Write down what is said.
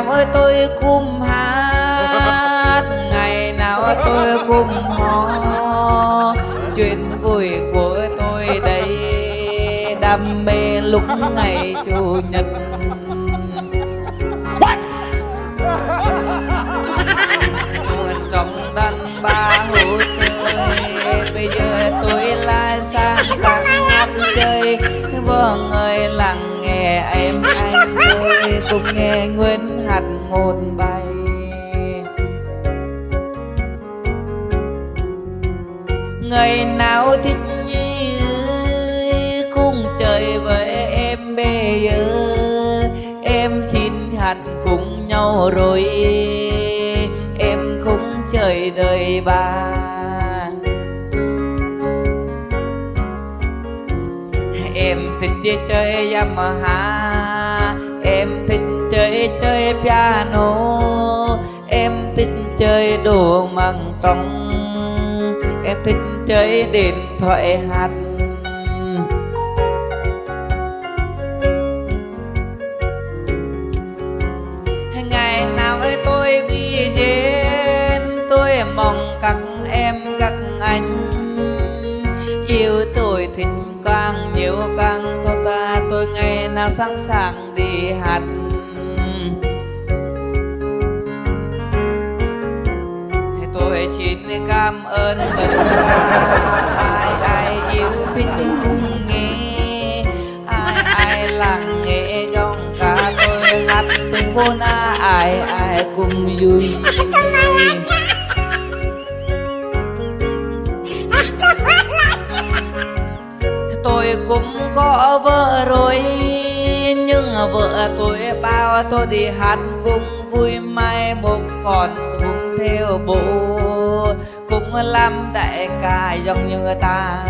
nào tôi cũng hát, ngày nào tôi cũng hò. Chuyện vui của tôi đây, đam mê lúc ngày chủ nhật. Trong đàn ba hồ sơ, bây giờ tôi là sang tặng hát chơi. Vâng ơi lắng nghe em anh ơi, cùng nghe Nguyễn hát một bài. Ngày nào thích nhi ơi, cùng chơi với em bây giờ. Em xin hát cùng nhau rồi, em không chơi đời ba. Em thích chơi Yamaha, em thích chơi piano, em thích chơi đồ mang trống, em thích chơi điện thoại hát. Ngày nào tôi bị dên, tôi mong các em các anh yêu tôi thích càng nhiều càng tốt ta. Tôi ngày nào sẵn sàng đi hát. Tôi xin cảm ơn tất cả ai yêu thích cùng nghe, ai lắng nghe dòng ca tôi hát tình vốn ai cùng vui. Tôi cũng có vợ rồi, nhưng vợ tôi bao tôi đi hát cùng vui. Mai một còn cùng theo bố, cũng làm đại ca giống như ta.